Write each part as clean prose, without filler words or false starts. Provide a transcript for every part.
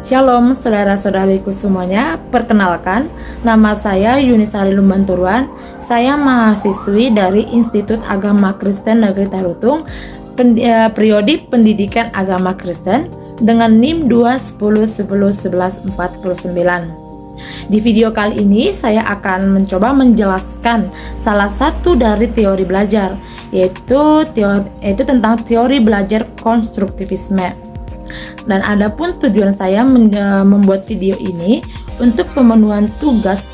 Shalom saudara-saudariku semuanya, perkenalkan nama saya Yunisari Lumbanturuan. Saya mahasiswi dari Institut Agama Kristen Negeri Tarutung, Prodi Pendidikan Agama Kristen dengan NIM 210111149. Di video kali ini saya akan mencoba menjelaskan salah satu dari teori belajar, yaitu tentang teori belajar konstruktivisme. Dan adapun tujuan saya membuat video ini untuk pemenuhan tugas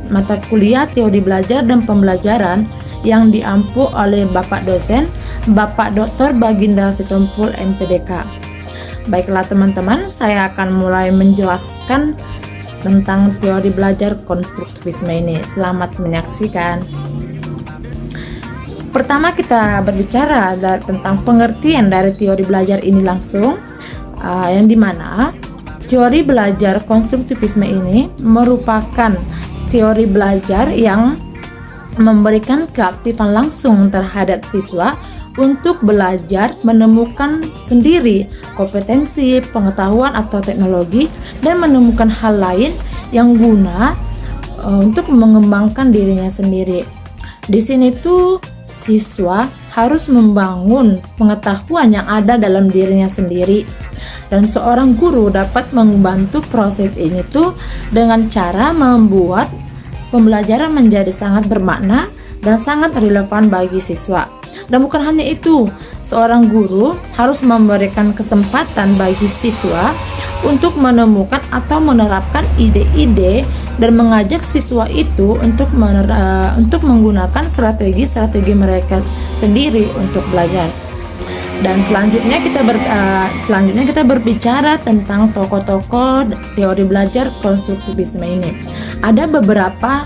mata kuliah teori belajar dan pembelajaran yang diampu oleh Bapak dosen Bapak Dr. Baginda Sitompul MPDK. Baiklah teman-teman, saya akan mulai menjelaskan tentang teori belajar konstruktivisme ini. Selamat menyaksikan. Pertama kita berbicara tentang pengertian dari teori belajar ini langsung. Yang dimana teori belajar konstruktivisme ini merupakan teori belajar yang memberikan keaktifan langsung terhadap siswa untuk belajar menemukan sendiri kompetensi, pengetahuan atau teknologi dan menemukan hal lain yang guna untuk mengembangkan dirinya sendiri. Di sini tuh siswa harus membangun pengetahuan yang ada dalam dirinya sendiri. Dan seorang guru dapat membantu proses ini tuh dengan cara membuat pembelajaran menjadi sangat bermakna dan sangat relevan bagi siswa. Dan bukan hanya itu, seorang guru harus memberikan kesempatan bagi siswa untuk menemukan atau menerapkan ide-ide dan mengajak siswa itu untuk menggunakan strategi-strategi mereka sendiri untuk belajar. Dan selanjutnya kita berbicara tentang tokoh-tokoh teori belajar konstruktivisme ini. Ada beberapa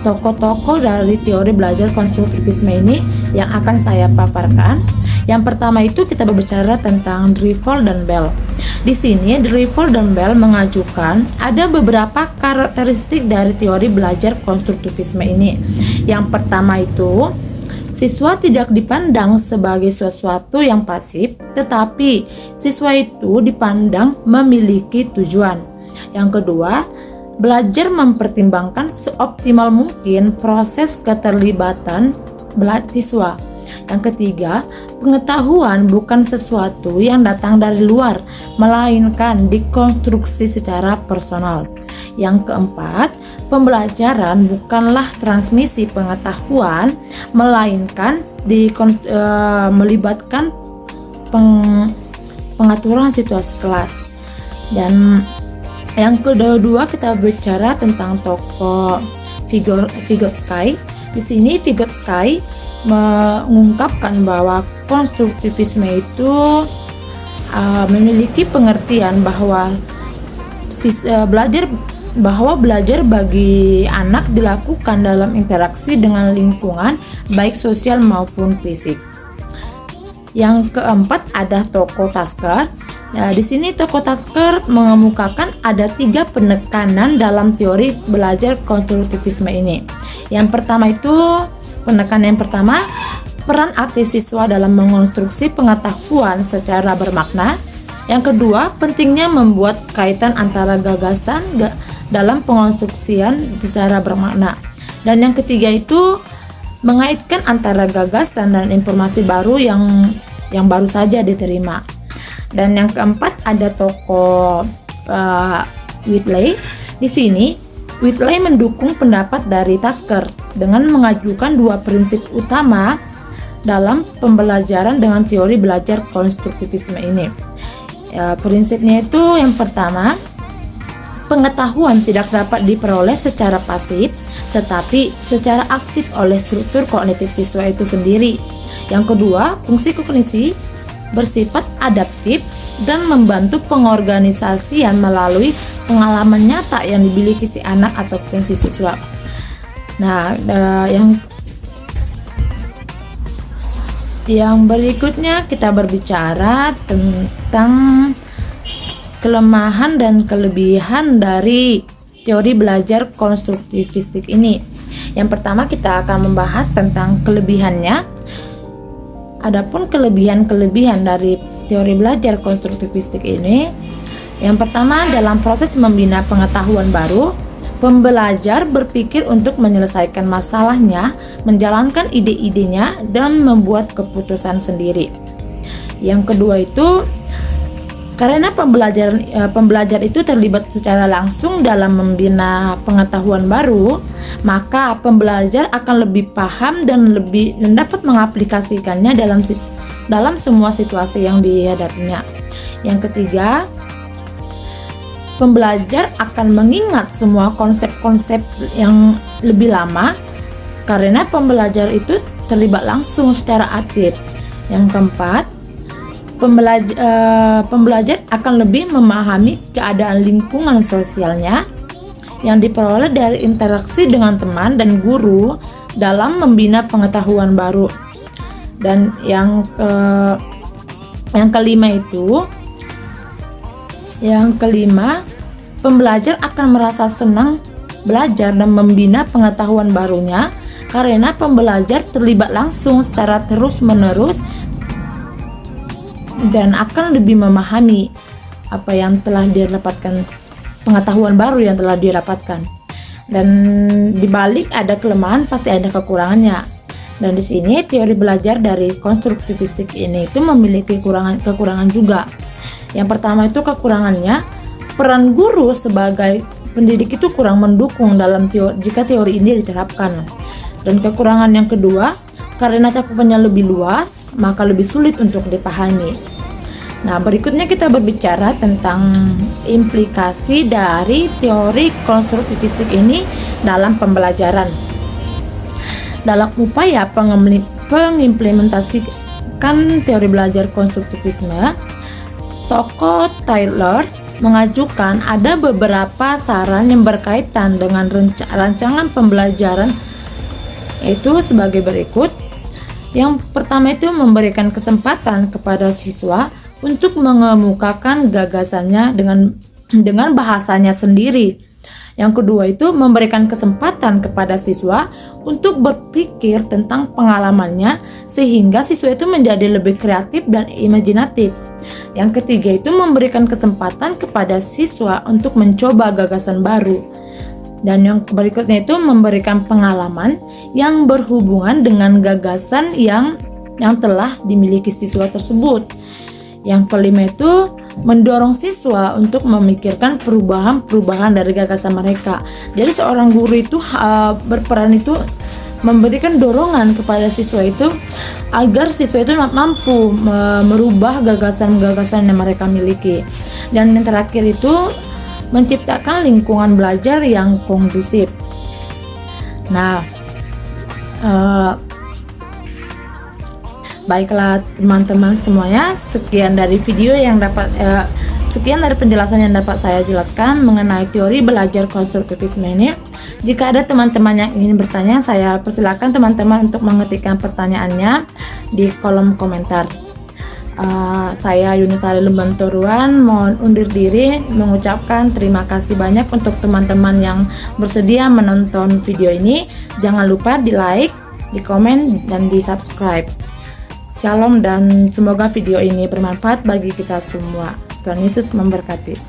tokoh-tokoh dari teori belajar konstruktivisme ini yang akan saya paparkan. Yang pertama itu kita berbicara tentang Dreyfus dan Bell. Di sini Dreyfus dan Bell mengajukan ada beberapa karakteristik dari teori belajar konstruktivisme ini. Yang pertama itu, siswa tidak dipandang sebagai sesuatu yang pasif, tetapi siswa itu dipandang memiliki tujuan. Yang kedua, belajar mempertimbangkan seoptimal mungkin proses keterlibatan siswa. Yang ketiga, pengetahuan bukan sesuatu yang datang dari luar, melainkan dikonstruksi secara personal. Yang keempat, pembelajaran bukanlah transmisi pengetahuan, melainkan melibatkan pengaturan situasi kelas. Dan yang kedua kita bicara tentang tokoh Vygotsky. Di sini Vygotsky mengungkapkan bahwa konstruktivisme itu memiliki pengertian bahwa belajar bagi anak dilakukan dalam interaksi dengan lingkungan baik sosial maupun fisik. Yang keempat ada tokoh Tasker. Di sini tokoh Tasker mengemukakan ada 3 penekanan dalam teori belajar konstruktivisme ini. Yang pertama itu penekanan yang pertama, peran aktif siswa dalam mengonstruksi pengetahuan secara bermakna. Yang kedua, pentingnya membuat kaitan antara gagasan dalam pengonstruksian secara bermakna. Dan yang ketiga itu mengaitkan antara gagasan dan informasi baru yang baru saja diterima. Dan yang keempat ada tokoh Whitley. Di sini Whitley mendukung pendapat dari Tasker dengan mengajukan 2 prinsip utama dalam pembelajaran dengan teori belajar konstruktivisme ini. Prinsipnya itu yang pertama, pengetahuan tidak dapat diperoleh secara pasif, tetapi secara aktif oleh struktur kognitif siswa itu sendiri. Yang kedua, fungsi kognisi bersifat adaptif dan membantu pengorganisasian melalui pengalaman nyata yang dimiliki si anak ataupun si siswa. Nah, yang berikutnya kita berbicara tentang kelemahan dan kelebihan dari teori belajar konstruktivistik ini. Yang pertama kita akan membahas tentang kelebihannya. Adapun kelebihan-kelebihan dari teori belajar konstruktivistik ini, Yang pertama, dalam proses membina pengetahuan baru, pembelajar berpikir untuk menyelesaikan masalahnya, menjalankan ide-idenya, dan membuat keputusan sendiri. Yang kedua itu, karena pembelajar itu terlibat secara langsung dalam membina pengetahuan baru, maka pembelajar akan lebih paham dan dapat mengaplikasikannya dalam semua situasi yang dihadapinya. Yang ketiga, pembelajar akan mengingat semua konsep-konsep yang lebih lama karena pembelajar itu terlibat langsung secara aktif. Yang keempat, pembelajar akan lebih memahami keadaan lingkungan sosialnya yang diperoleh dari interaksi dengan teman dan guru dalam membina pengetahuan baru. Dan yang kelima, pembelajar akan merasa senang belajar dan membina pengetahuan barunya karena pembelajar terlibat langsung secara terus-menerus dan akan lebih memahami apa yang telah dia dapatkan, pengetahuan baru yang telah dia dapatkan. Dan dibalik ada kelemahan pasti ada kekurangannya. Dan di sini teori belajar dari konstruktivistik ini itu memiliki kekurangan juga. Yang pertama itu kekurangannya, peran guru sebagai pendidik itu kurang mendukung jika teori ini diterapkan. Dan kekurangan yang kedua, karena cakupannya lebih luas, maka lebih sulit untuk dipahami. Nah, berikutnya kita berbicara tentang implikasi dari teori konstruktivistik ini dalam pembelajaran. Dalam upaya pengimplementasikan teori belajar konstruktivisme, tokoh Taylor mengajukan ada beberapa saran yang berkaitan dengan rancangan pembelajaran, itu sebagai berikut. Yang pertama itu memberikan kesempatan kepada siswa untuk mengemukakan gagasannya dengan bahasanya sendiri. Yang kedua itu memberikan kesempatan kepada siswa untuk berpikir tentang pengalamannya sehingga siswa itu menjadi lebih kreatif dan imajinatif. Yang ketiga itu memberikan kesempatan kepada siswa untuk mencoba gagasan baru. Dan yang berikutnya itu memberikan pengalaman yang berhubungan dengan gagasan yang telah dimiliki siswa tersebut. Yang kelima itu mendorong siswa untuk memikirkan perubahan dari gagasan mereka. Jadi seorang guru itu berperan itu memberikan dorongan kepada siswa itu agar siswa itu mampu merubah gagasan-gagasan yang mereka miliki. Dan yang terakhir itu menciptakan lingkungan belajar yang kondusif. Nah, baiklah teman-teman semuanya, sekian dari penjelasan yang dapat saya jelaskan mengenai teori belajar konstruktivisme ini. Jika ada teman-teman yang ingin bertanya, saya persilakan teman-teman untuk mengetikkan pertanyaannya di kolom komentar. Saya Yunisari Lembantoruan mohon undur diri, mengucapkan terima kasih banyak untuk teman-teman yang bersedia menonton video ini. Jangan lupa di like, di komen, dan di subscribe. Shalom dan semoga video ini bermanfaat bagi kita semua. Tuhan Yesus memberkati.